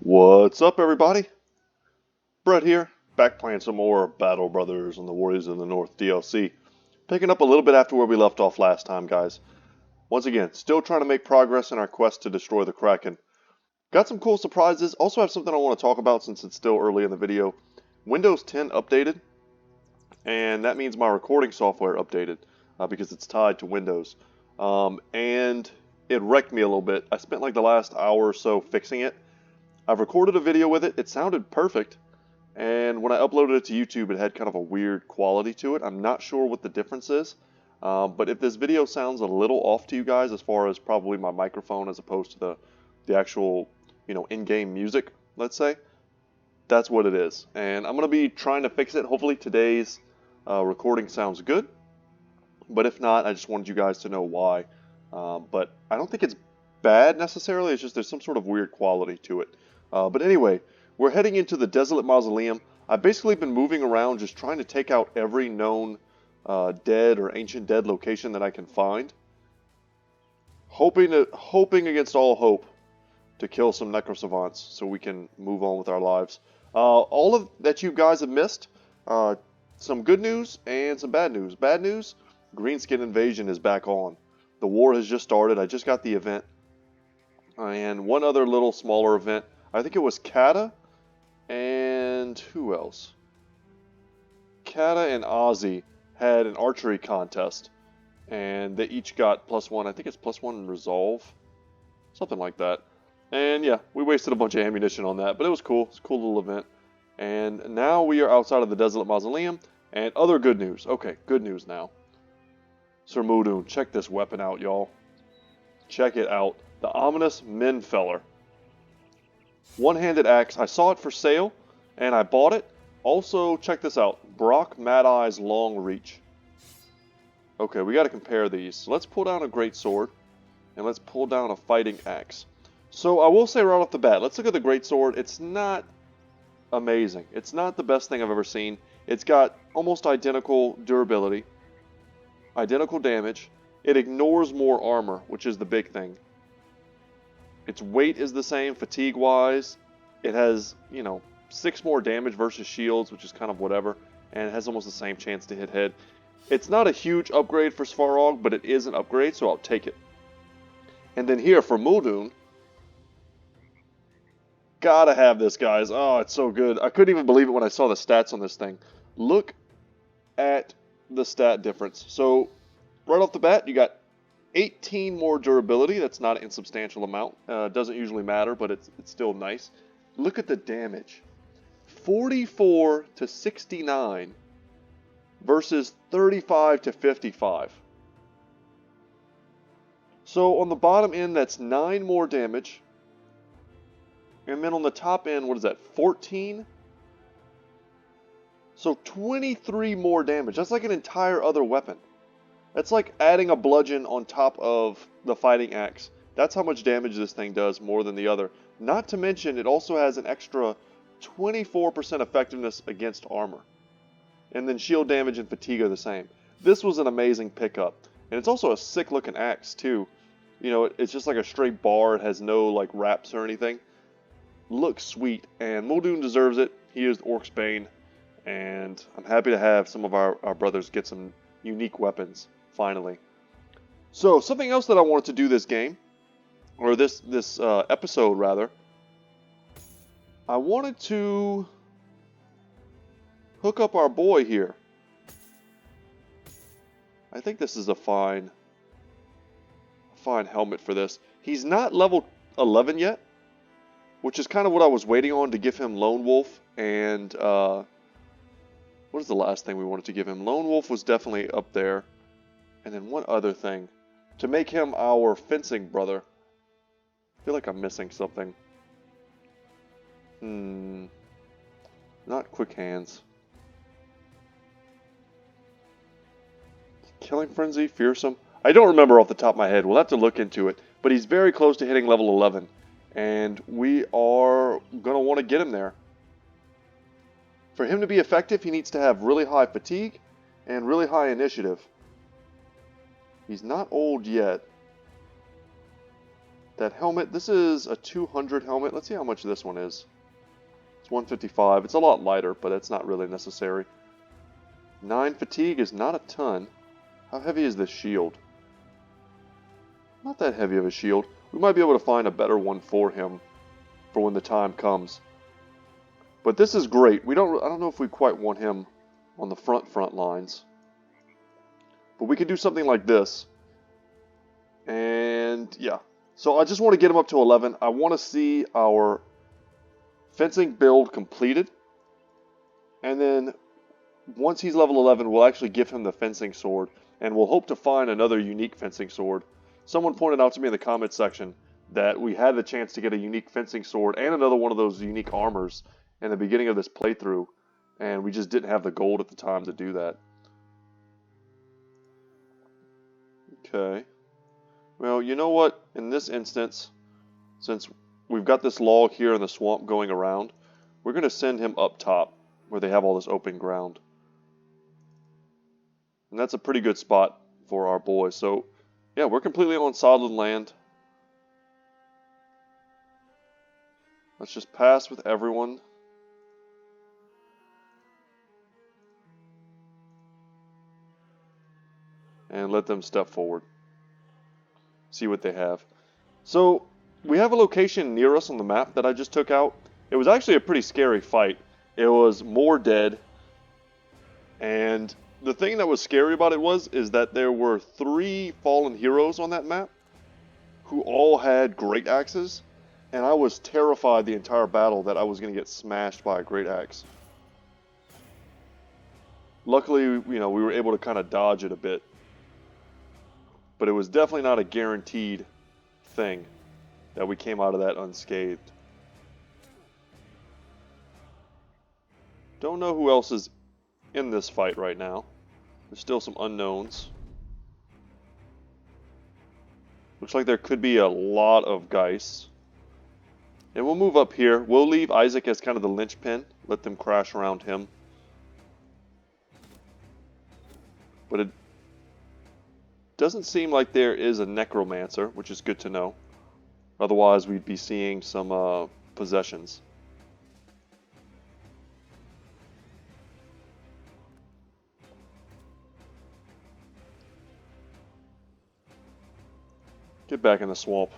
What's up, everybody? Brett here, back playing some more Battle Brothers and the Warriors of the North DLC. Picking up a little bit after where we left off last time, guys. Once again, still trying to make progress in our quest to destroy the Kraken. Got some cool surprises. Also have something I want to talk about since it's still early in the video. Windows 10 updated, and that means my recording software updated because it's tied to Windows. And it wrecked me a little bit. I spent like the last hour or so fixing it. I've recorded a video with it. It sounded perfect. And when I uploaded it to YouTube, it had kind of a weird quality to it. I'm not sure what the difference is. But if this video sounds a little off to you guys, as far as probably my microphone as opposed to the actual, in-game music, let's say, that's what it is. And I'm going to be trying to fix it. Hopefully today's recording sounds good. But if not, I just wanted you guys to know why. But I don't think it's bad necessarily. It's just there's some sort of weird quality to it. But anyway, we're heading into the Desolate Mausoleum. I've basically been moving around just trying to take out every known dead or ancient dead location that I can find. Hoping against all hope to kill some Necrosavants so we can move on with our lives. All of that you guys have missed, some good news and some bad news. Bad news, Greenskin Invasion is back on. The war has just started. I just got the event. And one other little smaller event. I think it was Kata and who else? Kata and Ozzy had an archery contest, and they each got +1. I think it's +1 resolve, something like that. And yeah, we wasted a bunch of ammunition on that, but it was cool. It's a cool little event. And now we are outside of the Desolate Mausoleum, and other good news. Okay, good news now. Sir Muldoon, check this weapon out, y'all. Check it out. The ominous Menfeller. One-handed axe. I saw it for sale, and I bought it. Also, check this out. Brock Mad Eye's Long Reach. Okay, we got to compare these. So let's pull down a great sword, and let's pull down a fighting axe. So I will say right off the bat, let's look at the great sword. It's not amazing. It's not the best thing I've ever seen. It's got almost identical durability, identical damage. It ignores more armor, which is the big thing. Its weight is the same, fatigue-wise. It has, 6 more damage versus shields, which is kind of whatever. And it has almost the same chance to hit head. It's not a huge upgrade for Svarog, but it is an upgrade, so I'll take it. And then here for Muldoon. Gotta have this, guys. Oh, it's so good. I couldn't even believe it when I saw the stats on this thing. Look at the stat difference. So, right off the bat, you got 18 more durability. That's not an insubstantial amount. Doesn't usually matter, but it's still nice. Look at the damage. 44 to 69 versus 35 to 55. So on the bottom end, that's 9 more damage. And then on the top end, what is that, 14? So 23 more damage. That's like an entire other weapon. That's like adding a bludgeon on top of the fighting axe. That's how much damage this thing does more than the other. Not to mention, it also has an extra 24% effectiveness against armor. And then shield damage and fatigue are the same. This was an amazing pickup. And it's also a sick looking axe too. It's just like a straight bar. It has no like wraps or anything. Looks sweet. And Muldoon deserves it. He is the Orc's Bane. And I'm happy to have some of our brothers get some unique weapons. Finally. So, something else that I wanted to do this game, or this episode rather, I wanted to hook up our boy here. I think this is a fine helmet for this. He's not level 11 yet, which is kind of what I was waiting on to give him Lone Wolf, and what is the last thing we wanted to give him? Lone Wolf was definitely up there. And then one other thing. To make him our fencing brother. I feel like I'm missing something. Not quick hands. Killing Frenzy, Fearsome. I don't remember off the top of my head. We'll have to look into it. But he's very close to hitting level 11. And we are going to want to get him there. For him to be effective, he needs to have really high fatigue and really high initiative. He's not old yet. That helmet, this is a 200 helmet. Let's see how much this one is. It's 155. It's a lot lighter, but it's not really necessary. 9 fatigue is not a ton. How heavy is this shield? Not that heavy of a shield. We might be able to find a better one for him for when the time comes. But this is great. I don't know if we quite want him on the front lines. But we could do something like this. And yeah. So I just want to get him up to 11. I want to see our fencing build completed. And then once he's level 11, we'll actually give him the fencing sword. And we'll hope to find another unique fencing sword. Someone pointed out to me in the comments section that we had the chance to get a unique fencing sword and another one of those unique armors in the beginning of this playthrough. And we just didn't have the gold at the time to do that. Okay. Well, you know what? In this instance, since we've got this log here in the swamp going around, we're going to send him up top where they have all this open ground. And that's a pretty good spot for our boys. So, yeah, we're completely on solid land. Let's just pass with everyone. And let them step forward. See what they have. So, we have a location near us on the map that I just took out. It was actually a pretty scary fight. It was more dead. And the thing that was scary about it is that there were 3 fallen heroes on that map who all had great axes. And I was terrified the entire battle that I was going to get smashed by a great axe. Luckily, we were able to kind of dodge it a bit. But it was definitely not a guaranteed thing that we came out of that unscathed. Don't know who else is in this fight right now. There's still some unknowns. Looks like there could be a lot of Geists. And we'll move up here. We'll leave Isaac as kind of the linchpin. Let them crash around him. But it doesn't seem like there is a necromancer, which is good to know. Otherwise, we'd be seeing some possessions. Get back in the swamp.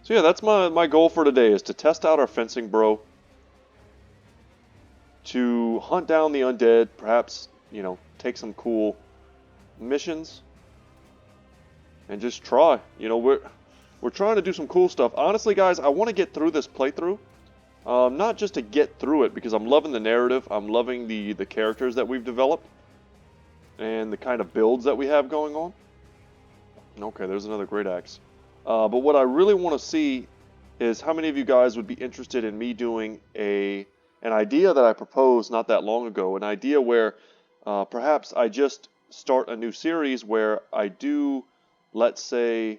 So yeah, that's my goal for today, is to test out our fencing bro. To hunt down the undead, perhaps, take some cool missions. And just try. We're trying to do some cool stuff. Honestly, guys, I want to get through this playthrough. Not just to get through it, because I'm loving the narrative. I'm loving the characters that we've developed. And the kind of builds that we have going on. Okay, there's another great axe. But what I really want to see is how many of you guys would be interested in me doing an idea that I proposed not that long ago. An idea where perhaps I just start a new series where I do, let's say,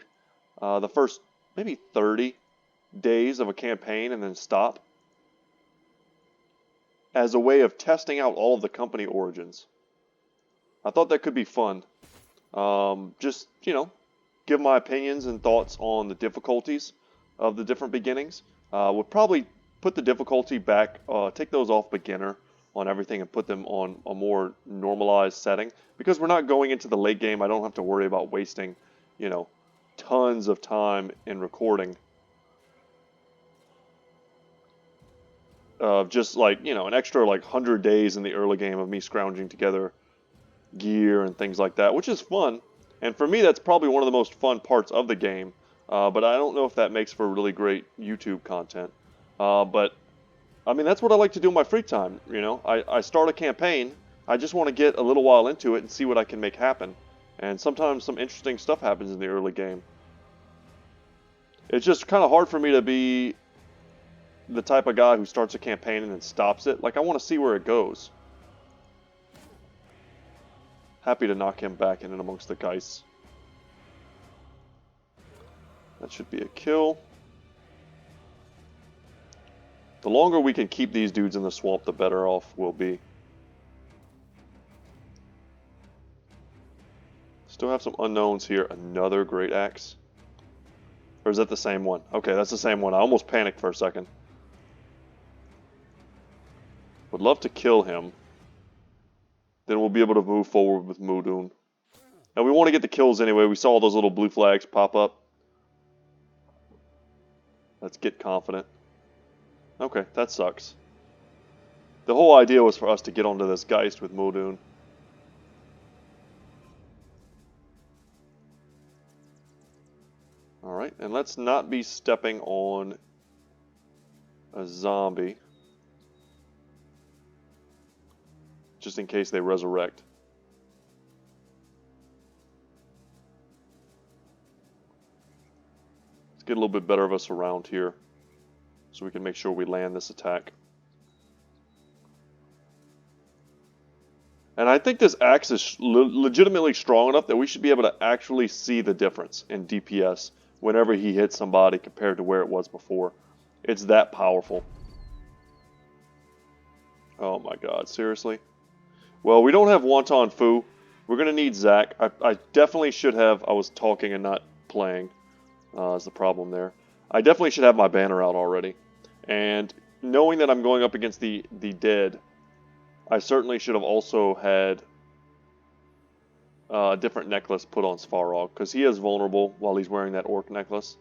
the first maybe 30 days of a campaign and then stop. As a way of testing out all of the company origins. I thought that could be fun. Just, give my opinions and thoughts on the difficulties of the different beginnings. Would probably put the difficulty back, take those off beginner on everything and put them on a more normalized setting. Because we're not going into the late game, I don't have to worry about wasting, tons of time in recording. Just like, an extra 100 days in the early game of me scrounging together gear and things like that, which is fun. And for me, that's probably one of the most fun parts of the game. But I don't know if that makes for really great YouTube content. But, I mean, that's what I like to do in my free time, I start a campaign, I just want to get a little while into it and see what I can make happen. And sometimes some interesting stuff happens in the early game. It's just kind of hard for me to be the type of guy who starts a campaign and then stops it. I want to see where it goes. Happy to knock him back in and amongst the Geists. That should be a kill. The longer we can keep these dudes in the swamp, the better off we'll be. Still have some unknowns here. Another great axe. Or is that the same one? Okay, that's the same one. I almost panicked for a second. Would love to kill him. Then we'll be able to move forward with Mudun. Now we want to get the kills anyway. We saw those little blue flags pop up. Let's get confident. Okay, that sucks. The whole idea was for us to get onto this Geist with Mudun. Alright, and let's not be stepping on a zombie. Just in case they resurrect. Let's get a little bit better of us around here so we can make sure we land this attack. And I think this axe is legitimately strong enough that we should be able to actually see the difference in DPS whenever he hits somebody compared to where it was before. It's that powerful. Oh my god, seriously? Well, we don't have Wonton Fu. We're going to need Zac. I definitely should have... I was talking and not playing. Is the problem there. I definitely should have my banner out already. And knowing that I'm going up against the dead, I certainly should have also had a different necklace put on Svarog, because he is vulnerable while he's wearing that orc necklace.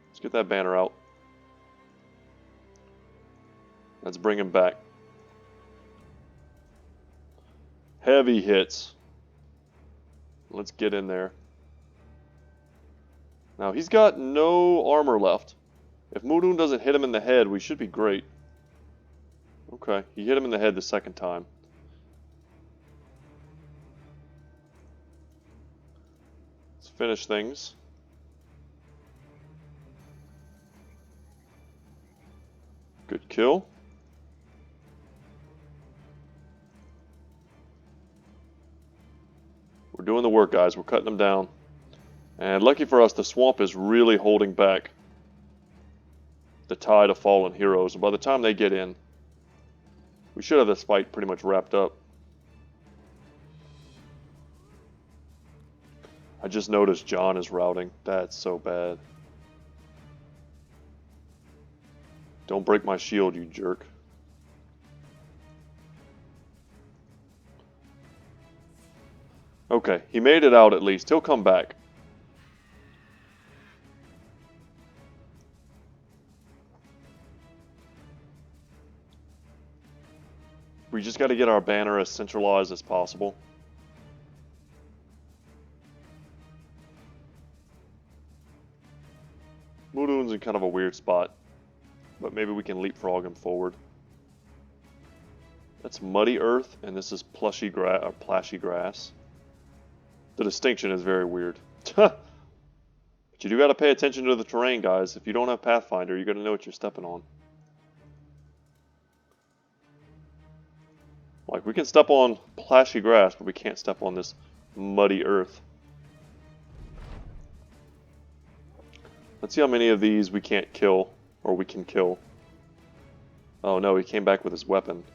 Let's get that banner out. Let's bring him back. Heavy hits. Let's get in there. Now, he's got no armor left. If Mudun doesn't hit him in the head, we should be great. Okay, he hit him in the head the second time. Let's finish things. Good kill. We're doing the work, guys. We're cutting them down. And lucky for us, the swamp is really holding back the tide of fallen heroes. And by the time they get in, we should have this fight pretty much wrapped up. I just noticed John is routing. That's so bad. Don't break my shield, you jerk. Okay, he made it out at least. He'll come back. We just got to get our banner as centralized as possible. Mudun's in kind of a weird spot, but maybe we can leapfrog him forward. That's muddy earth, and this is plushy grass or plashy grass. The distinction is very weird. But you do got to pay attention to the terrain, guys. If you don't have Pathfinder, you're going to know what you're stepping on. Like, we can step on plashy grass, but we can't step on this muddy earth. Let's see how many of these we can't kill, or we can kill. Oh no, he came back with his weapon.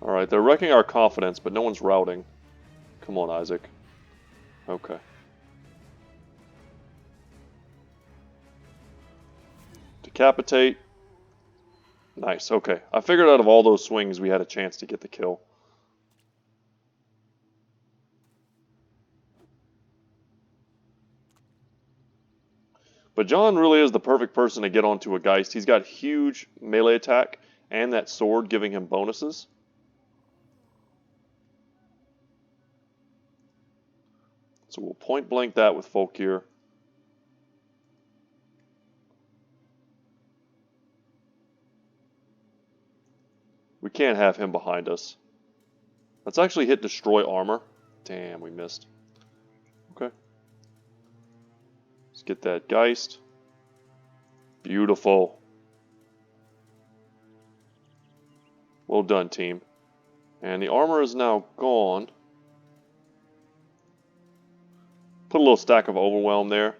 Alright, they're wrecking our confidence, but no one's routing. Come on, Isaac. Okay. Decapitate. Nice, okay. I figured out of all those swings we had a chance to get the kill. But John really is the perfect person to get onto a Geist. He's got huge melee attack and that sword giving him bonuses. So we'll point blank that with Folkir. We can't have him behind us. Let's actually hit destroy armor. Damn, we missed. Okay. Let's get that Geist. Beautiful. Well done, team. And the armor is now gone. Put a little stack of Overwhelm there.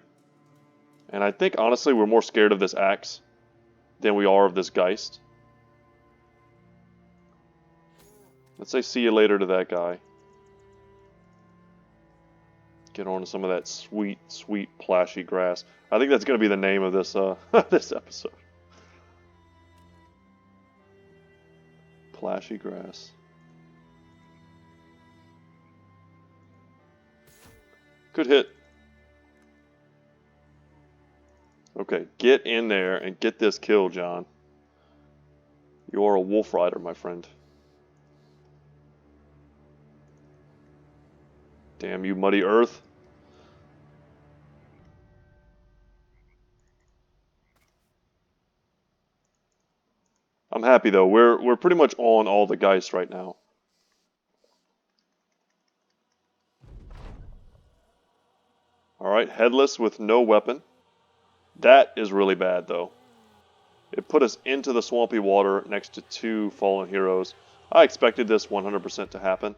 And I think, honestly, we're more scared of this axe than we are of this Geist. Let's say see you later to that guy. Get on to some of that sweet, sweet plashy grass. I think that's going to be the name of this this episode. Plashy grass. Good hit. Okay, get in there and get this kill, John. You're a wolf rider, my friend. Damn you, Muddy Earth. I'm happy though. We're pretty much on all the Geist right now. Alright, headless with no weapon. That is really bad though. It put us into the swampy water next to 2 fallen heroes. I expected this 100% to happen.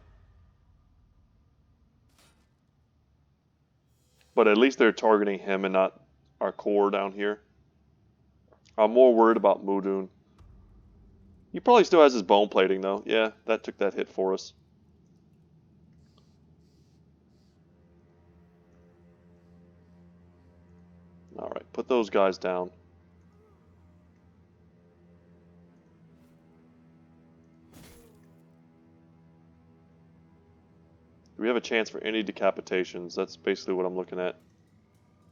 But at least they're targeting him and not our core down here. I'm more worried about Mudun. He probably still has his bone plating though. Yeah, that took that hit for us. Alright, put those guys down. Do we have a chance for any decapitations? That's basically what I'm looking at.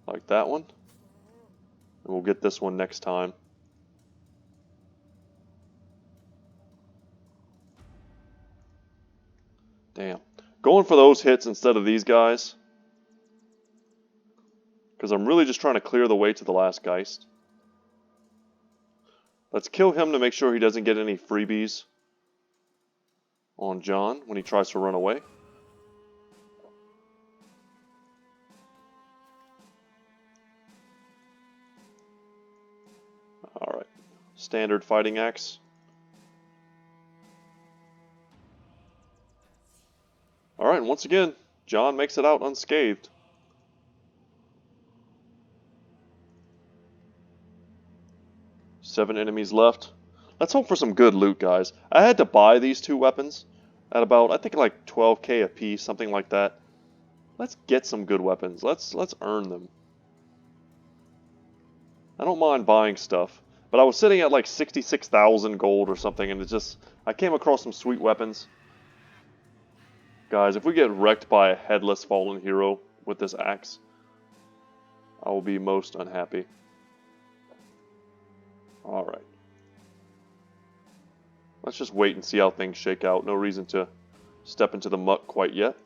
Like that one. And we'll get this one next time. Damn. Going for those hits instead of these guys. Because I'm really just trying to clear the way to the last Geist. Let's kill him to make sure he doesn't get any freebies on John when he tries to run away. Alright. Standard fighting axe. Alright, and once again, John makes it out unscathed. Seven enemies left. Let's hope for some good loot, guys. I had to buy these 2 weapons at about, I think, like 12k a piece, something like that. Let's get some good weapons. Let's earn them. I don't mind buying stuff, but I was sitting at like 66,000 gold or something, and I came across some sweet weapons. Guys, if we get wrecked by a headless fallen hero with this axe, I will be most unhappy. Alright. Let's just wait and see how things shake out. No reason to step into the muck quite yet.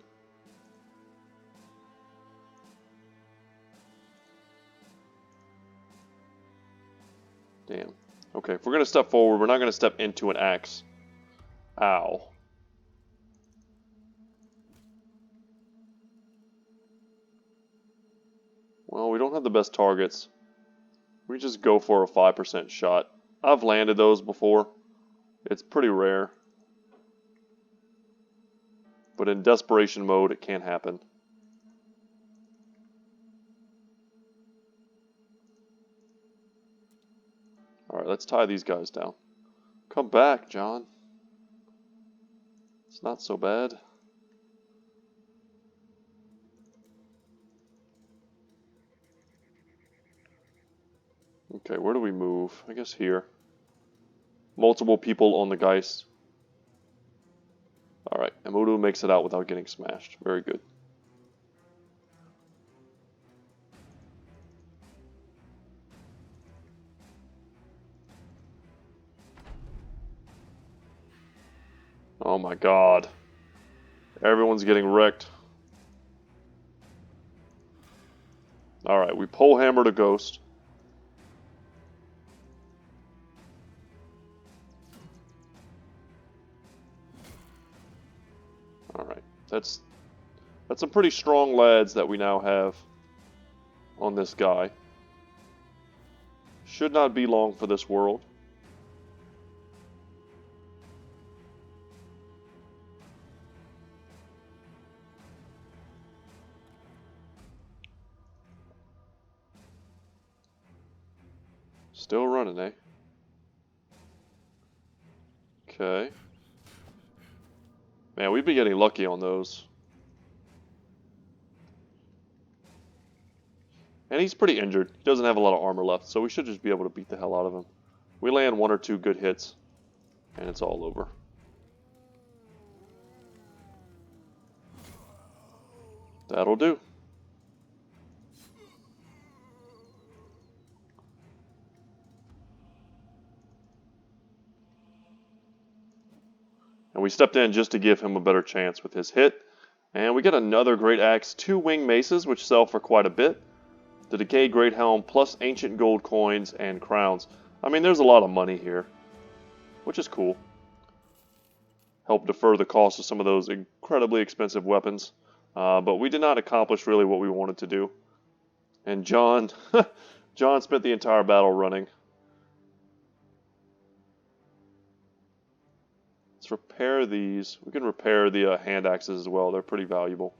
Damn. Okay, if we're going to step forward, we're not going to step into an axe. Ow. Well, we don't have the best targets. We just go for a 5% shot. I've landed those before. It's pretty rare. But in desperation mode, it can happen. Alright, let's tie these guys down. Come back, John. It's not so bad. Okay, where do we move? I guess here. Multiple people on the Geist. Alright, Amudu makes it out without getting smashed. Very good. Oh my god. Everyone's getting wrecked. Alright, we pole hammered a ghost. Alright, that's some pretty strong lads that we now have on this guy. Should not be long for this world. Still running, eh? Okay. Man, we've been getting lucky on those. And he's pretty injured. He doesn't have a lot of armor left, so we should just be able to beat the hell out of him. We land 1 or 2 good hits, and it's all over. That'll do. And we stepped in just to give him a better chance with his hit. And we get another great axe, 2 winged maces, which sell for quite a bit. The decayed great helm, plus ancient gold coins and crowns. I mean, there's a lot of money here, which is cool. Help defer the cost of some of those incredibly expensive weapons. But we did not accomplish really what we wanted to do. And John, John spent the entire battle running. Let's repair these. We can repair the hand axes as well. They're pretty valuable.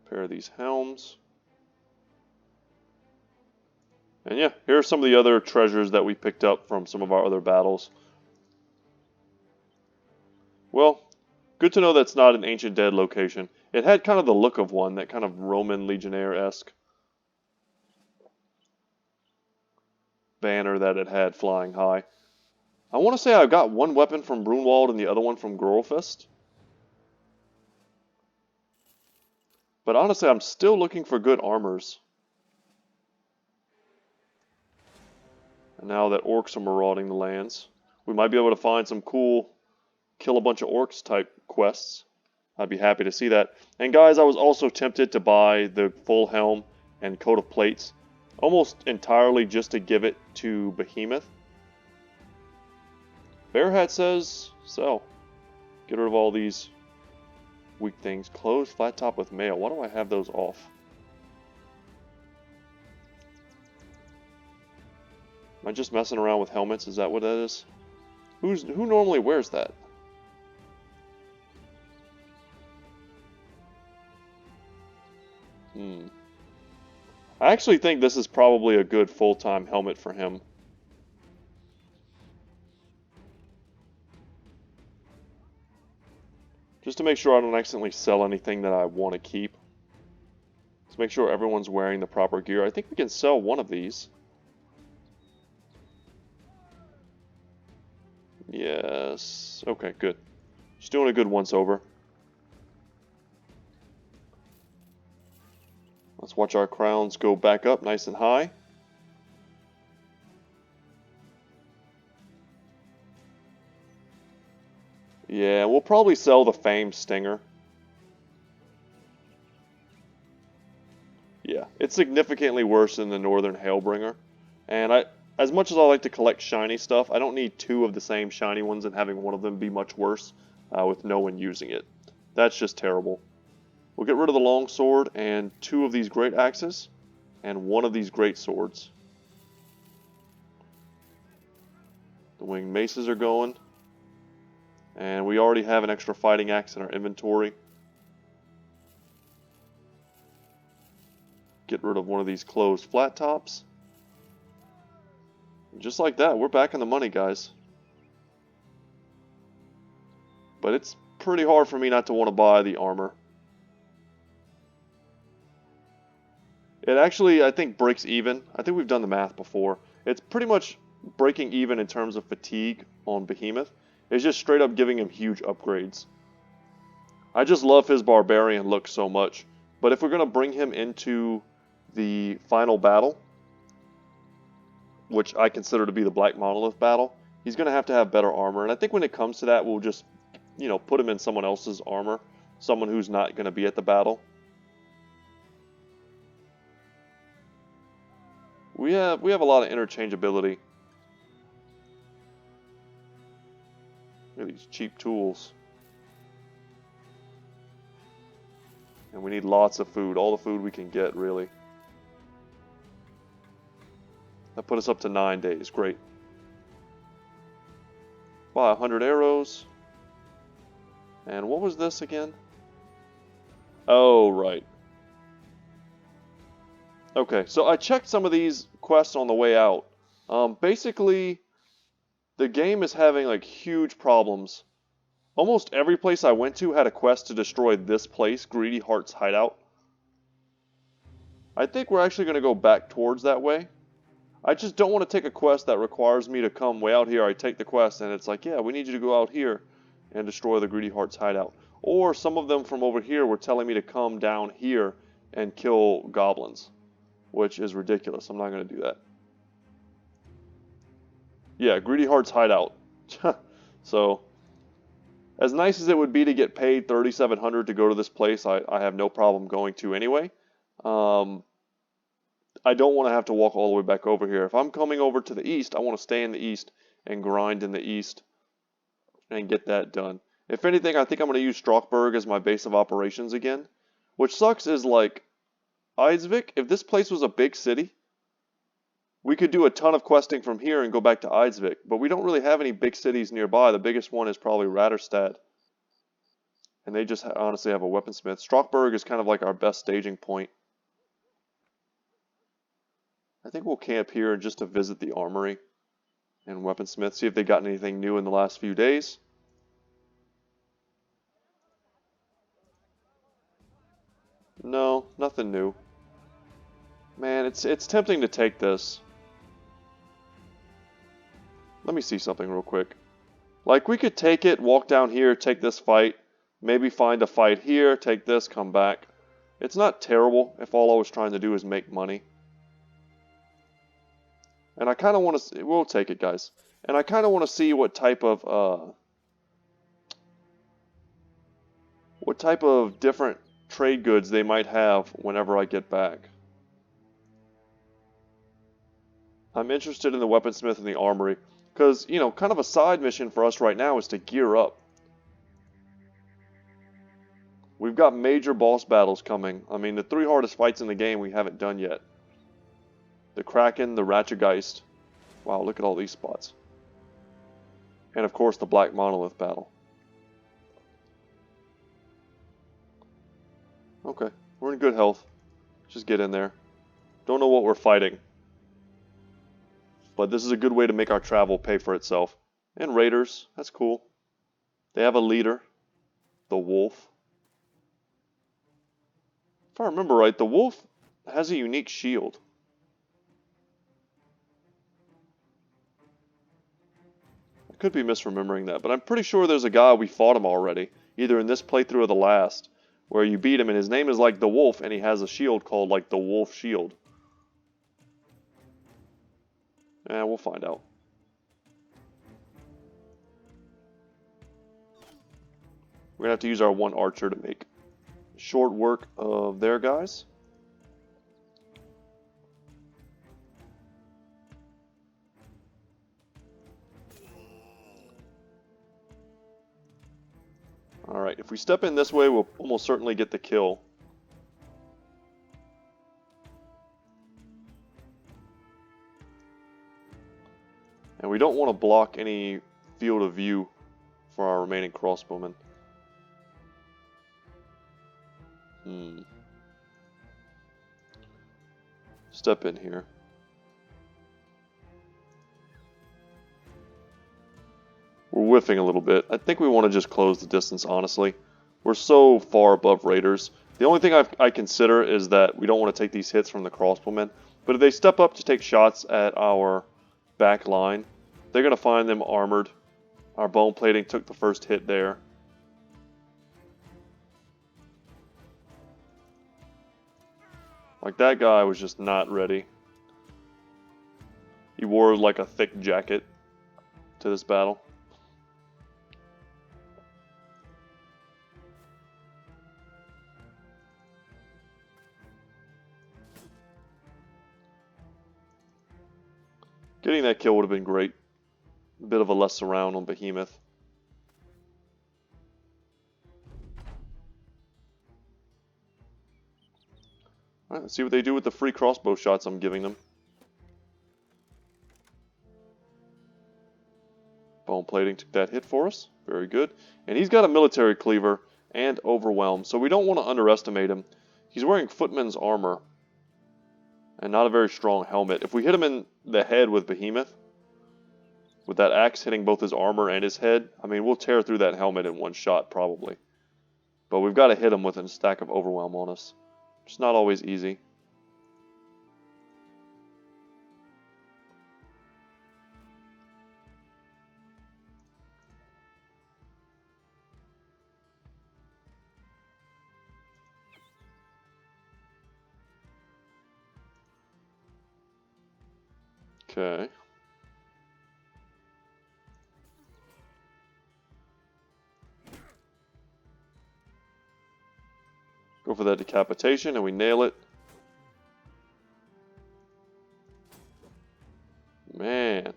Repair these helms. And yeah, here are some of the other treasures that we picked up from some of our other battles. Well, good to know that's not an Ancient Dead location. It had kind of the look of one, that kind of Roman Legionnaire-esque banner that it had flying high. I want to say I got one weapon from Brunwald and the other one from Grolfist. But honestly, I'm still looking for good armors. And now that orcs are marauding the lands, we might be able to find some cool kill a bunch of orcs type quests. I'd be happy to see that. And guys, I was also tempted to buy the full helm and coat of plates, almost entirely just to give it to Behemoth. Bearhat says sell. Get rid of all these weak things. Close flat top with mail. Why do I have those off? Am I just messing around with helmets? Is that what that is? Who normally wears that? I actually think this is probably a good full-time helmet for him. Just to make sure I don't accidentally sell anything that I want to keep. Let's make sure everyone's wearing the proper gear. I think we can sell one of these. Yes. Okay, good. Just doing a good once-over. Let's watch our crowns go back up nice and high. Yeah, we'll probably sell the famed Stinger. Yeah, it's significantly worse than the Northern Hailbringer. And as much as I like to collect shiny stuff, I don't need 2 of the same shiny ones and having one of them be much worse with no one using it. That's just terrible. We'll get rid of the longsword and 2 of these great axes and 1 of these great swords. The winged maces are going. And we already have an extra fighting axe in our inventory. Get rid of one of these closed flat tops. And just like that, we're back in the money, guys. But it's pretty hard for me not to want to buy the armor. It actually, I think, breaks even. I think we've done the math before. It's pretty much breaking even in terms of fatigue on Behemoth. It's just straight up giving him huge upgrades. I just love his barbarian look so much. But if we're going to bring him into the final battle, which I consider to be the Black Monolith battle, he's going to have better armor. And I think when it comes to that, we'll just, put him in someone else's armor. Someone who's not going to be at the battle. We have a lot of interchangeability. Look at these cheap tools. And we need lots of food. All the food we can get, really. That put us up to 9 days. Great. Buy 100 arrows. And what was this again? Oh, right. Okay, so I checked some of these quests on the way out. Basically, The game is having like huge problems. Almost every place I went to had a quest to destroy this place, Greedy Heart's hideout. I think we're actually going to go back towards that way. I just don't want to take a quest that requires me to come way out here. I take the quest and it's like, yeah, we need you to go out here and destroy the Greedy Heart's hideout. Or some of them from over here were telling me to come down here and kill goblins, which is ridiculous. I'm not going to do that. Yeah, Greedy Heart's hideout. So, as nice as it would be to get paid $3,700 to go to this place, I have no problem going to anyway. I don't want to have to walk all the way back over here. If I'm coming over to the east, I want to stay in the east and grind in the east and get that done. If anything, I think I'm going to use Strasbourg as my base of operations again. Which sucks is like, Eidsvik, if this place was a big city, we could do a ton of questing from here and go back to Eidsvik. But we don't really have any big cities nearby. The biggest one is probably Raderstad. And they just honestly have a weaponsmith. Strasbourg is kind of like our best staging point. I think we'll camp here just to visit the armory and weaponsmith, see if they got anything new in the last few days. No, nothing new. Man, it's tempting to take this. Let me see something real quick. Like, we could take it, walk down here, take this fight, maybe find a fight here, take this, come back. It's not terrible if all I was trying to do is make money. And I kind of want to... We'll take it, guys. And I kind of want to see what type of different trade goods they might have whenever I get back. I'm interested in the weaponsmith and the armory. Because, you know, kind of a side mission for us right now is to gear up. We've got major boss battles coming. I mean, the 3 hardest fights in the game we haven't done yet. The Kraken, the Ratchageist. Wow, look at all these spots. And of course the Black Monolith battle. Okay, we're in good health. Just get in there. Don't know what we're fighting. But this is a good way to make our travel pay for itself. And raiders, that's cool. They have a leader. The wolf. If I remember right, the wolf has a unique shield. I could be misremembering that, but I'm pretty sure there's a guy we fought him already. Either in this playthrough or the last. Where you beat him and his name is like the wolf and he has a shield called like the wolf shield. We'll find out. We're going to have to use our 1 archer to make short work of their guys. Alright, if we step in this way, we'll almost certainly get the kill. And we don't want to block any field of view for our remaining crossbowmen. Step in here. We're whiffing a little bit. I think we want to just close the distance, honestly. We're so far above raiders. The only thing I consider is that we don't want to take these hits from the crossbowmen. But if they step up to take shots at our back line, they're going to find them armored. Our bone plating took the first hit there. Like, that guy was just not ready. He wore like a thick jacket to this battle. Getting that kill would have been great. A bit of a less surround on Behemoth. Alright, let's see what they do with the free crossbow shots I'm giving them. Bone plating took that hit for us. Very good. And he's got a military cleaver and overwhelm, so we don't want to underestimate him. He's wearing footman's armor and not a very strong helmet. If we hit him in the head with Behemoth, With that axe hitting both his armor and his head, I mean, we'll tear through that helmet in one shot, probably. But we've got to hit him with a stack of Overwhelm on us. It's not always easy. Okay. Go for that decapitation and we nail it. Man.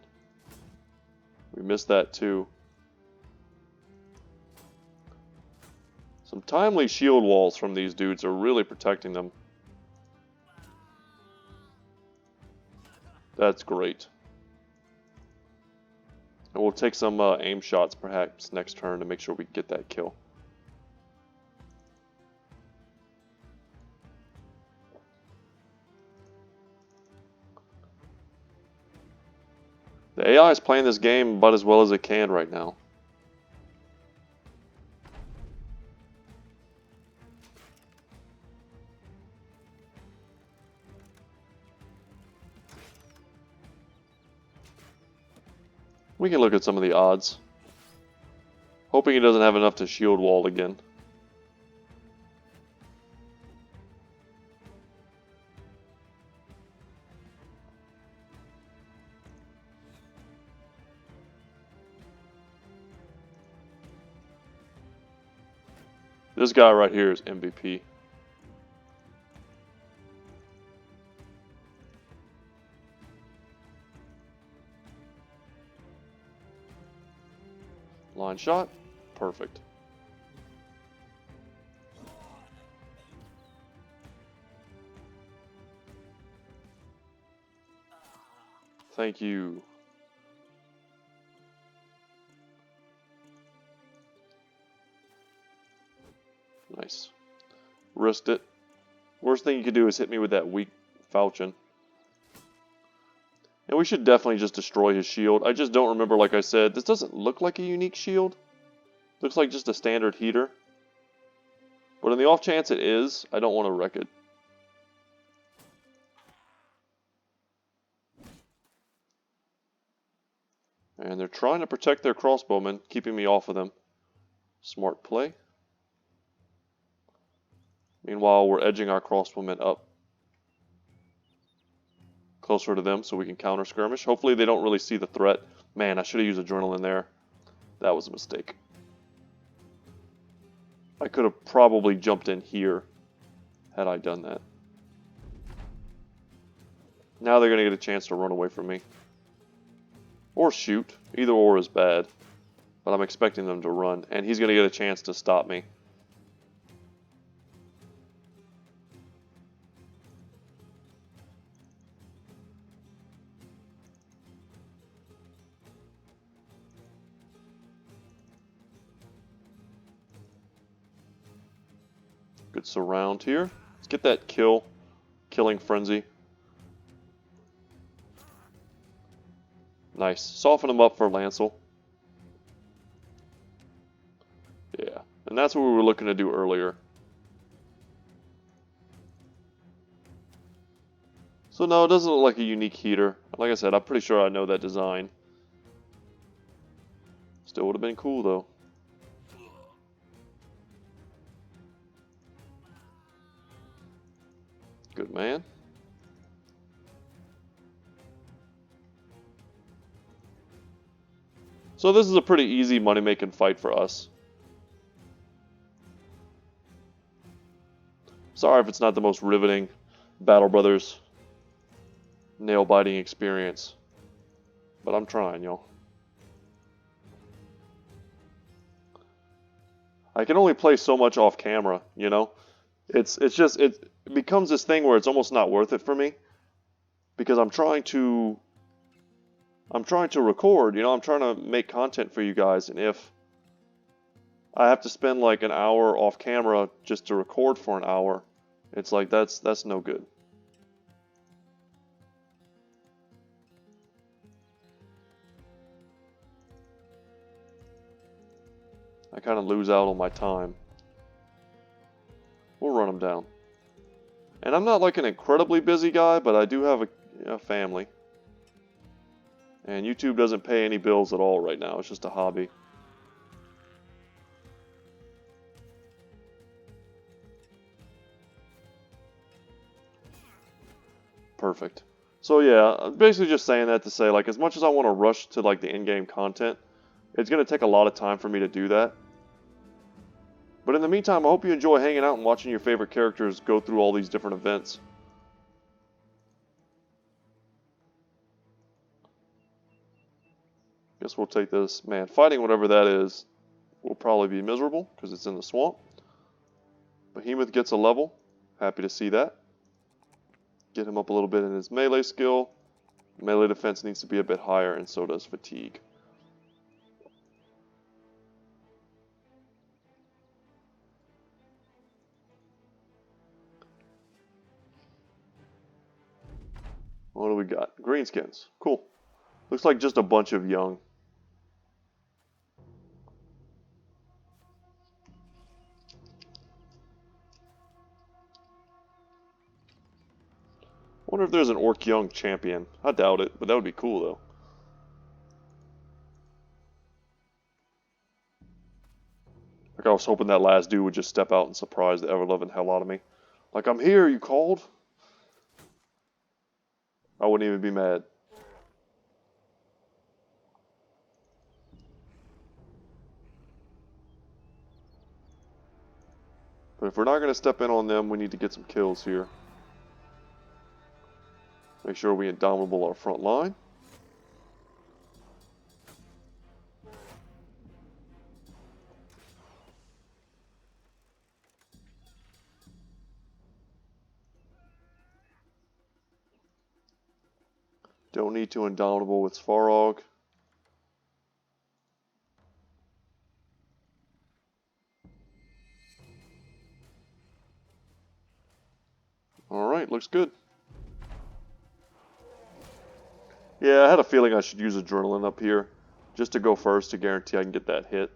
We missed that too. Some timely shield walls from these dudes are really protecting them. That's great. And we'll take some aim shots perhaps next turn to make sure we get that kill. The AI is playing this game about as well as it can right now. We can look at some of the odds. Hoping he doesn't have enough to shield wall again. This guy right here is MVP. Line shot. Perfect. Thank you. Nice. Risked it. Worst thing you could do is hit me with that weak falchion. And we should definitely just destroy his shield. I just don't remember, like I said, this doesn't look like a unique shield. Looks like just a standard heater. But in the off chance it is, I don't want to wreck it. And they're trying to protect their crossbowmen, keeping me off of them. Smart play. Meanwhile, we're edging our crossbowmen up closer to them so we can counter skirmish. Hopefully they don't really see the threat. Man, I should have used adrenaline there. That was a mistake. I could have probably jumped in here had I done that. Now they're going to get a chance to run away from me. Or shoot. Either or is bad. But I'm expecting them to run. And he's going to get a chance to stop me. Good surround here. Let's get that kill. Killing frenzy. Nice. Soften him up for Lancel. Yeah. And that's what we were looking to do earlier. So no, it doesn't look like a unique heater. Like I said, I'm pretty sure I know that design. Still would have been cool though. Good man. So this is a pretty easy money-making fight for us. Sorry if it's not the most riveting Battle Brothers nail-biting experience. But I'm trying, y'all. I can only play so much off camera, you know? It becomes this thing where it's almost not worth it for me. Because I'm trying to record, you know, I'm trying to make content for you guys, and if I have to spend like an hour off camera just to record for an hour, it's like that's no good. kind of lose out on my time. We'll run them down. And I'm not like an incredibly busy guy, but I do have a family. And YouTube doesn't pay any bills at all right now. It's just a hobby. Perfect. So yeah, I'm basically just saying that to say, like, as much as I want to rush to like the in-game content, it's going to take a lot of time for me to do that. But in the meantime, I hope you enjoy hanging out and watching your favorite characters go through all these different events. Guess we'll take this. Man, fighting whatever that is will probably be miserable because it's in the swamp. Behemoth gets a level. Happy to see that. Get him up a little bit in his melee skill. Melee defense needs to be a bit higher, and so does fatigue. What do we got? Greenskins. Cool. Looks like just a bunch of young. Wonder if there's an Orc Young champion. I doubt it, but that would be cool though. Like I was hoping that last dude would just step out and surprise the ever-loving hell out of me. Like, I'm here, you called? I wouldn't even be mad. But if we're not going to step in on them, we need to get some kills here. Make sure we indomitable our front line. Don't need to indomitable with Svarog. Alright, looks good. Yeah, I had a feeling I should use Adrenaline up here, just to go first to guarantee I can get that hit.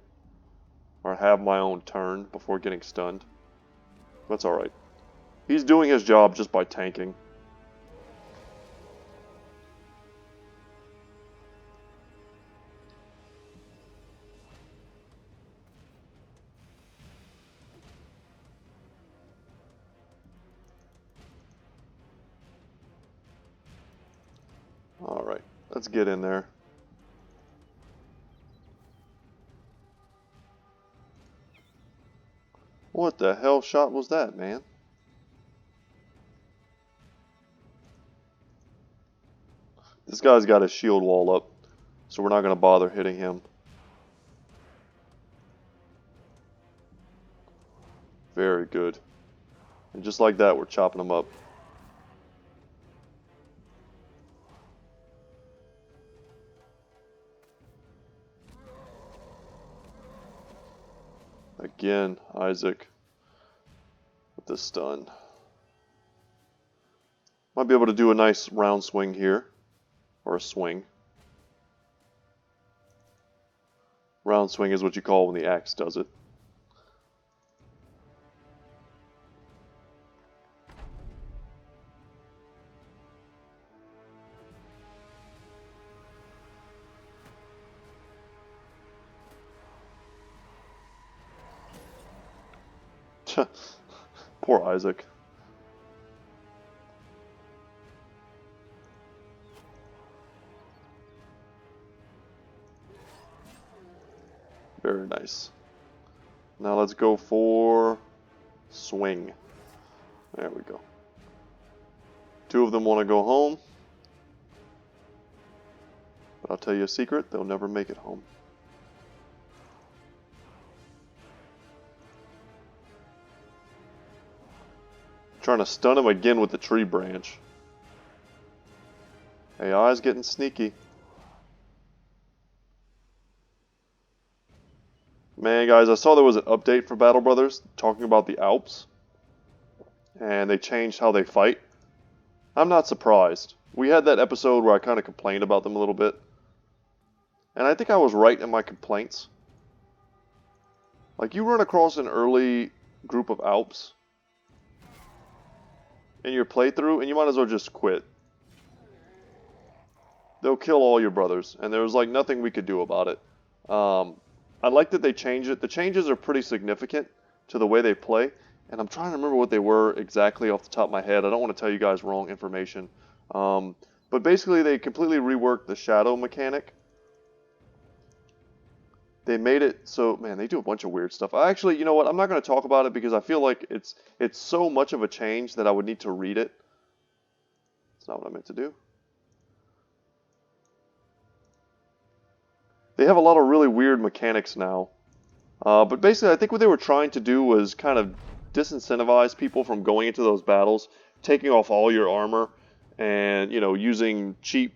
Or have my own turn before getting stunned. That's alright. He's doing his job just by tanking. Alright, let's get in there. What the hell shot was that, man? This guy's got his shield wall up, so we're not going to bother hitting him. Very good. And just like that, we're chopping him up. Again, Isaac with the stun. Might be able to do a nice round swing here. Or a swing. Round swing is what you call when the axe does it. Poor Isaac. Very nice. Now let's go for swing. There we go. Two of them want to go home. But I'll tell you a secret, they'll never make it home. Trying to stun him again with the tree branch. AI's getting sneaky. Man, guys, I saw there was an update for Battle Brothers talking about the Alps. And they changed how they fight. I'm not surprised. We had that episode where I kind of complained about them a little bit. And I think I was right in my complaints. Like, you run across an early group of Alps in your playthrough, and you might as well just quit. They'll kill all your brothers, and there was like nothing we could do about it. I like that they changed it. The changes are pretty significant to the way they play, and I'm trying to remember what they were exactly off the top of my head. I don't want to tell you guys wrong information. But basically, they completely reworked the shadow mechanic. They made it so, man, they do a bunch of weird stuff. Actually, you know what? I'm not going to talk about it because I feel like it's so much of a change that I would need to read it. It's not what I meant to do. They have a lot of really weird mechanics now. But basically, I think what they were trying to do was kind of disincentivize people from going into those battles, taking off all your armor, and, you know, using cheap,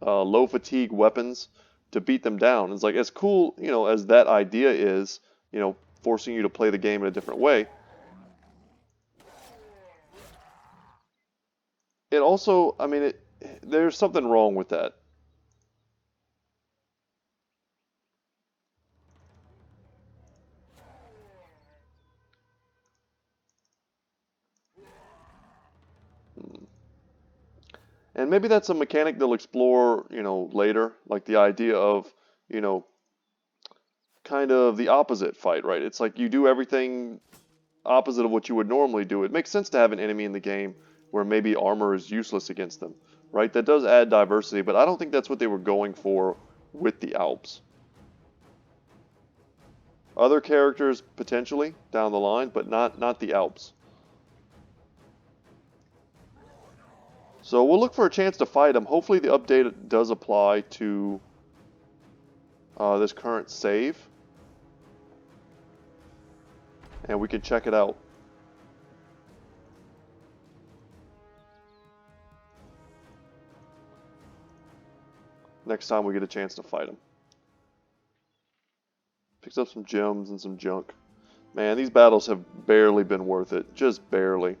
low fatigue weapons to beat them down. It's like, as cool, you know, as that idea is, you know, forcing you to play the game in a different way. It also, I mean, there's something wrong with that. And maybe that's a mechanic they'll explore, you know, later, like the idea of, you know, kind of the opposite fight, right? It's like you do everything opposite of what you would normally do. It makes sense to have an enemy in the game where maybe armor is useless against them, right? That does add diversity, but I don't think that's what they were going for with the Alps. Other characters potentially down the line, but not the Alps. So we'll look for a chance to fight them. Hopefully the update does apply to this current save. And we can check it out. Next time we get a chance to fight them. Picks up some gems and some junk. Man, these battles have barely been worth it. Just barely.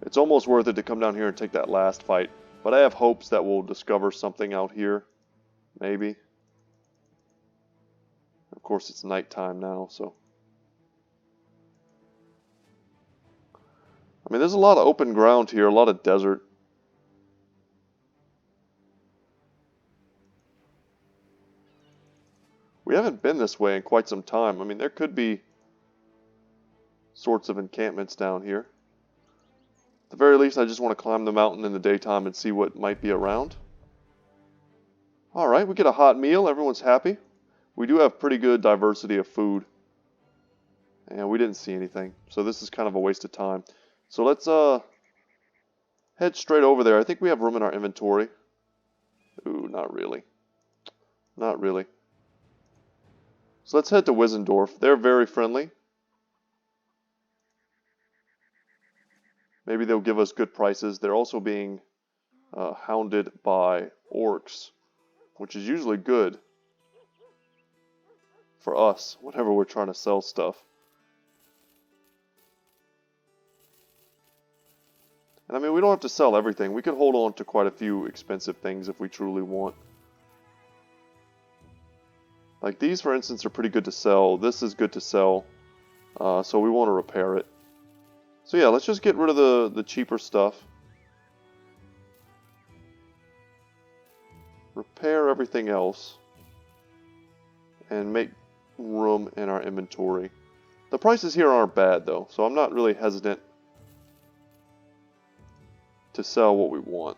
It's almost worth it to come down here and take that last fight. But I have hopes that we'll discover something out here. Maybe. Of course, it's nighttime now, so. I mean, there's a lot of open ground here, a lot of desert. We haven't been this way in quite some time. I mean, there could be sorts of encampments down here. At the very least, I just want to climb the mountain in the daytime and see what might be around. Alright, we get a hot meal. Everyone's happy. We do have pretty good diversity of food. And we didn't see anything. So this is kind of a waste of time. So let's head straight over there. I think we have room in our inventory. Ooh, not really. Not really. So let's head to Wizendorf. They're very friendly. Maybe they'll give us good prices. They're also being hounded by orcs, which is usually good for us whenever we're trying to sell stuff. And I mean, we don't have to sell everything. We could hold on to quite a few expensive things if we truly want. Like these, for instance, are pretty good to sell. This is good to sell, so we want to repair it. So yeah, let's just get rid of the cheaper stuff. Repair everything else. And make room in our inventory. The prices here aren't bad though, so I'm not really hesitant to sell what we want.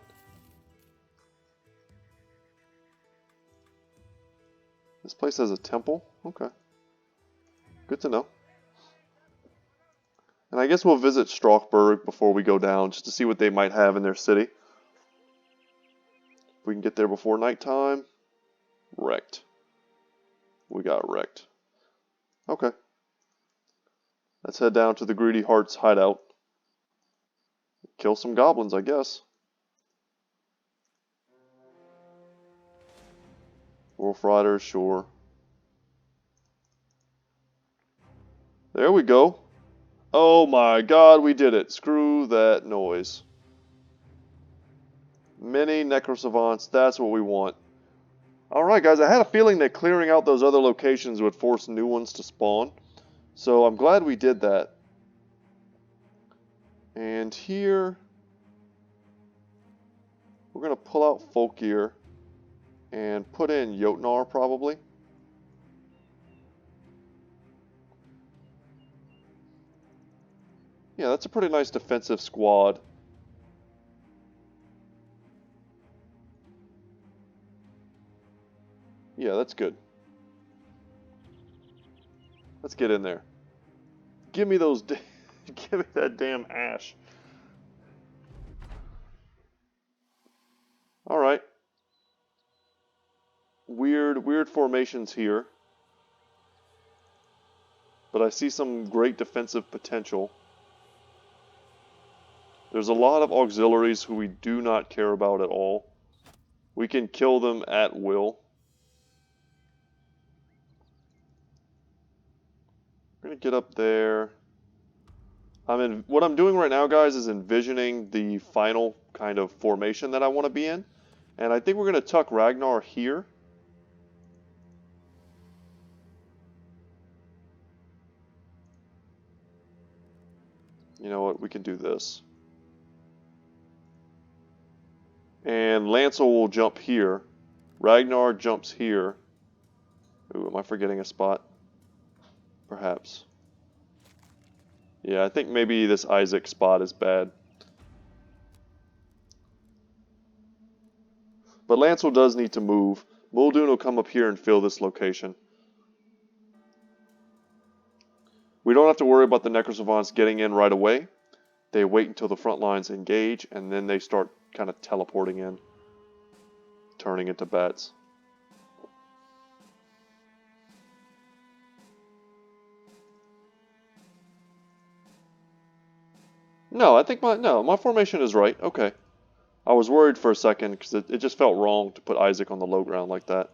This place has a temple? Okay. Good to know. And I guess we'll visit Strasbourg before we go down, just to see what they might have in their city. If we can get there before nighttime. Wrecked. We got wrecked. Okay. Let's head down to the Greedy Hearts hideout. Kill some goblins, I guess. Wolf Riders, sure. There we go. Oh my god, we did it. Screw that noise. Many Necrosavants, that's what we want. Alright guys, I had a feeling that clearing out those other locations would force new ones to spawn. So I'm glad we did that. And here, we're going to pull out Folkir and put in Jotnar probably. Yeah, that's a pretty nice defensive squad. Yeah, that's good. Let's get in there. Give me those... Give me that damn ash. Alright. Weird formations here. But I see some great defensive potential. There's a lot of auxiliaries who we do not care about at all. We can kill them at will. We're going to get up there. What I'm doing right now, guys, is envisioning the final kind of formation that I want to be in. And I think we're going to tuck Ragnar here. You know what? We can do this. And Lancel will jump here. Ragnar jumps here. Ooh, am I forgetting a spot? Perhaps. Yeah, I think maybe this Isaac spot is bad. But Lancel does need to move. Muldoon will come up here and fill this location. We don't have to worry about the Necrosavants getting in right away. They wait until the front lines engage, and then they start kind of teleporting in, turning into bats. No, I think my formation is right. Okay. I was worried for a second because it just felt wrong to put Isaac on the low ground like that.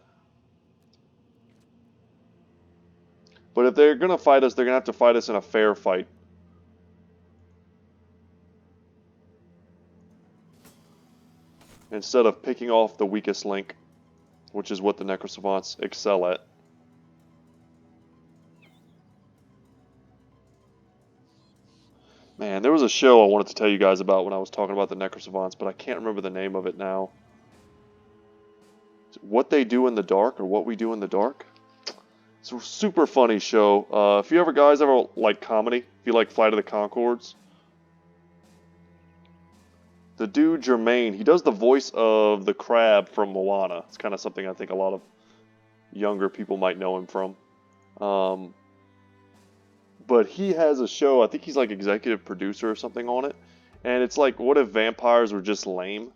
But if they're going to fight us, they're going to have to fight us in a fair fight. Instead of picking off the weakest link, which is what the Necrosavants excel at. Man, there was a show I wanted to tell you guys about when I was talking about the Necrosavants, but I can't remember the name of it now. What They Do in the Dark, or What We Do in the Dark? It's a super funny show. If you guys ever like comedy, if you like Flight of the Conchords, the dude Jermaine, he does the voice of the crab from Moana. It's kind of something I think a lot of younger people might know him from. But he has a show, I think he's like executive producer or something on it. And it's like, what if vampires were just lame?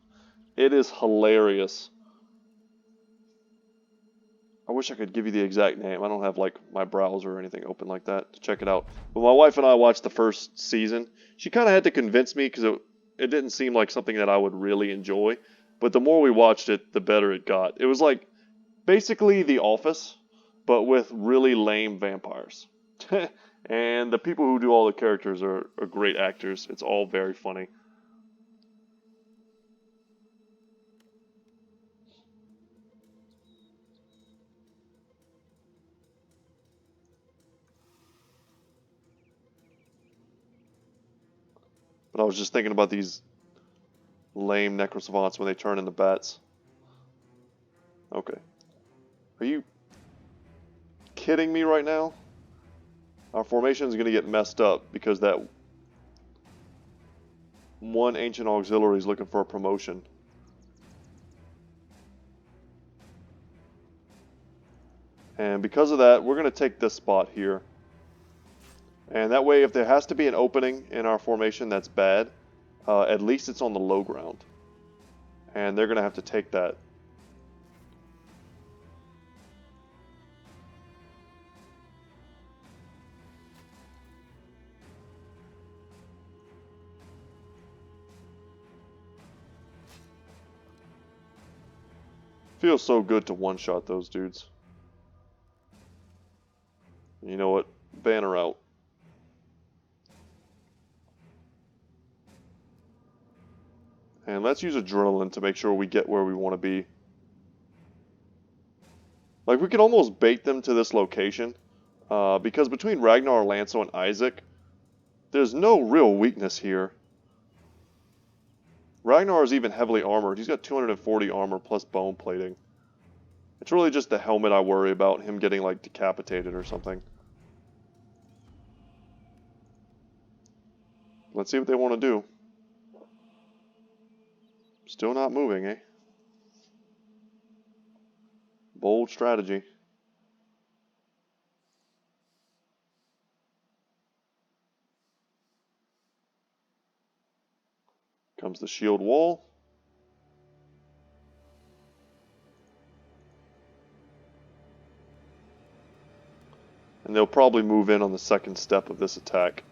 It is hilarious. I wish I could give you the exact name. I don't have like my browser or anything open like that to check it out. But my wife and I watched the first season. She kind of had to convince me because it didn't seem like something that I would really enjoy. But the more we watched it, the better it got. It was like basically The Office, but with really lame vampires. And the people who do all the characters are great actors. It's all very funny. But I was just thinking about these lame Necrosavants when they turn into bats. Okay. Are you kidding me right now? Our formation is going to get messed up because that one ancient auxiliary is looking for a promotion. And because of that, we're going to take this spot here. And that way, if there has to be an opening in our formation that's bad, at least it's on the low ground. And they're going to have to take that. Feels so good to one-shot those dudes. You know what? Banner out. And let's use Adrenaline to make sure we get where we want to be. Like, we could almost bait them to this location. Because between Ragnar, Lancelot, and Isaac, there's no real weakness here. Ragnar is even heavily armored. He's got 240 armor plus bone plating. It's really just the helmet I worry about, him getting, like, decapitated or something. Let's see what they want to do. Still not moving, eh? Bold strategy. Comes the shield wall. And they'll probably move in on the second step of this attack.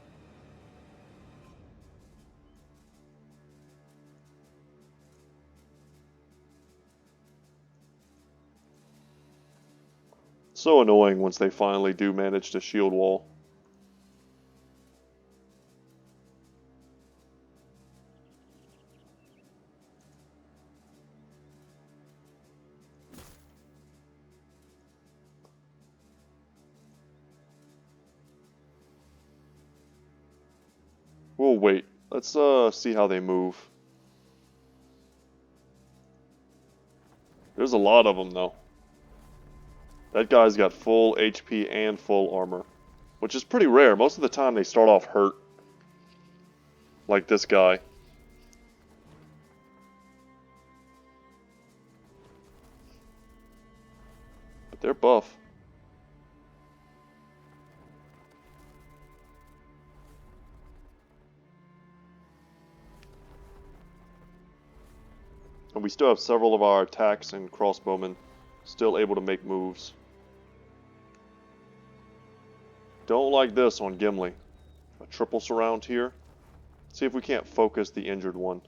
So annoying once they finally do manage to shield wall. We'll wait. Let's see how they move. There's a lot of them though. That guy's got full HP and full armor, which is pretty rare. Most of the time they start off hurt. Like this guy. But they're buff. And we still have several of our attacks and crossbowmen still able to make moves. Don't like this on Gimli. A triple surround here. See if we can't focus the injured one.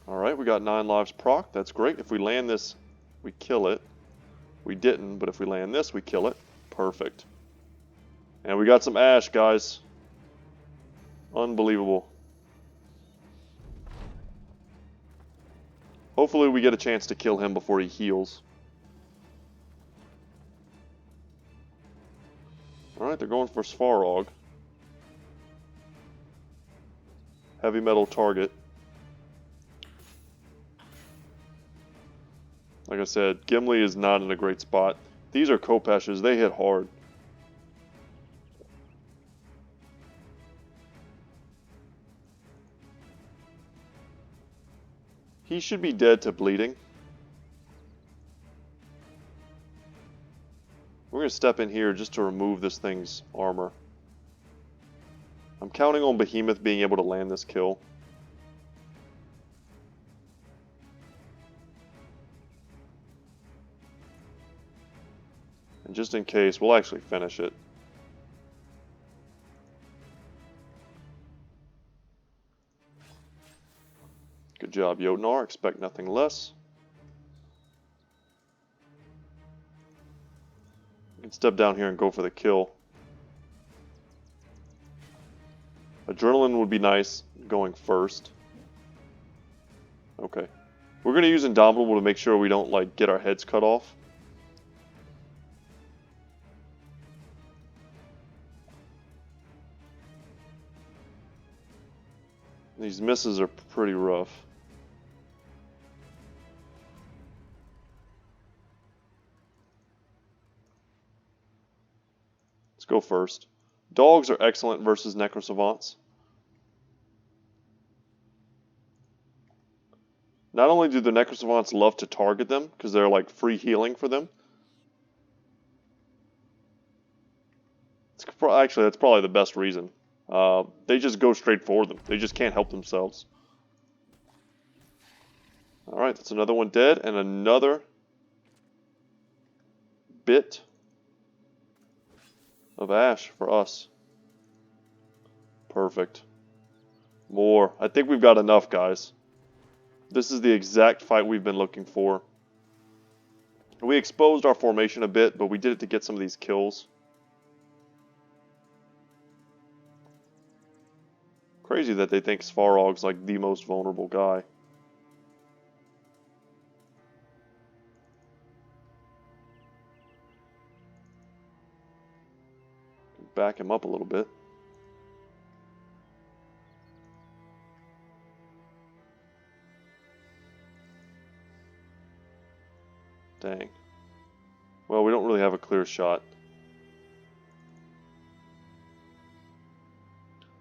Alright, we got 9 lives proc. That's great. If we land this, we kill it. We didn't, but if we land this, we kill it. Perfect. And we got some ash, guys. Unbelievable. Hopefully we get a chance to kill him before he heals. Alright, they're going for Svarog. Heavy metal target. Like I said, Gimli is not in a great spot. These are Kopeshes. They hit hard. He should be dead to bleeding. We're going to step in here just to remove this thing's armor. I'm counting on Behemoth being able to land this kill. And just in case, we'll actually finish it. Good job, Jotnar. Expect nothing less. You can step down here and go for the kill. Adrenaline would be nice going first. Okay. We're going to use Indomitable to make sure we don't, like, get our heads cut off. These misses are pretty rough. Let's go first. Dogs are excellent versus Necrosavants. Not only do the Necrosavants love to target them, because they're like free healing for them. Actually, that's probably the best reason. They just go straight for them. They just can't help themselves. Alright, that's another one dead, and another bit of ash for us. Perfect. More. I think we've got enough, guys. This is the exact fight we've been looking for. We exposed our formation a bit, but we did it to get some of these kills. Crazy that they think Svarog's like the most vulnerable guy. Back him up a little bit. Dang. Well, we don't really have a clear shot.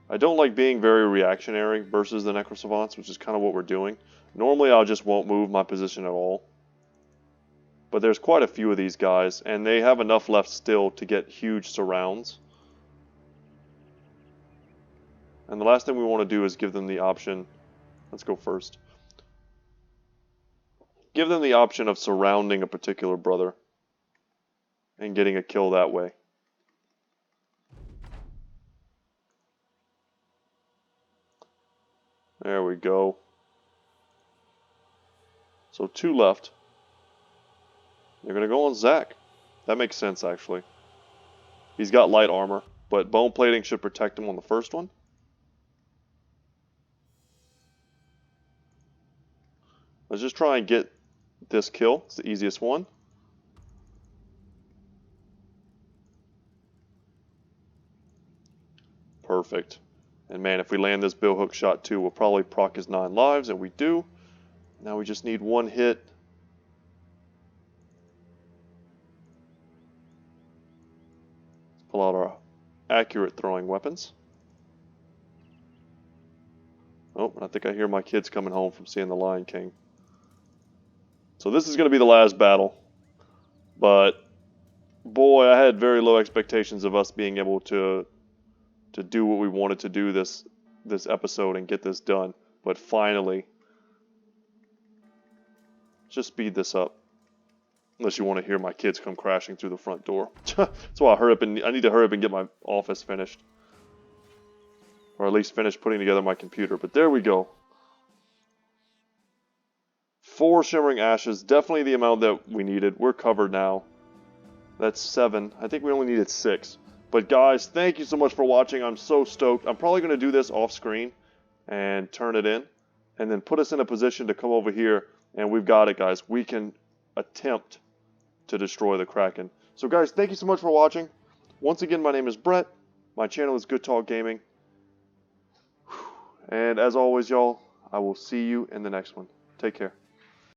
I don't like being very reactionary versus the Necrosavants, which is kind of what we're doing. Normally, I just won't move my position at all. But there's quite a few of these guys, and they have enough left still to get huge surrounds. And the last thing we want to do is give them the option. Let's go first. Give them the option of surrounding a particular brother and getting a kill that way. There we go. So 2 left. They're going to go on Zac. That makes sense, actually. He's got light armor, but bone plating should protect him on the first one. Let's just try and get this kill. It's the easiest one. Perfect. And man, if we land this billhook shot too, we'll probably proc his 9 lives, and we do. Now we just need 1 hit. Let's pull out our accurate throwing weapons. Oh, I think I hear my kids coming home from seeing The Lion King. So this is going to be the last battle. But boy, I had very low expectations of us being able to do what we wanted to do this episode and get this done. But finally, just speed this up. Unless you want to hear my kids come crashing through the front door. That's why I need to hurry up and get my office finished. Or at least finish putting together my computer. But there we go. 4 Shimmering Ashes, definitely the amount that we needed. We're covered now. That's 7. I think we only needed 6. But guys, thank you so much for watching. I'm so stoked. I'm probably going to do this off screen and turn it in. And then put us in a position to come over here. And we've got it, guys. We can attempt to destroy the Kraken. So guys, thank you so much for watching. Once again, my name is Brett. My channel is Goodtalk Gaming. And as always, y'all, I will see you in the next one. Take care.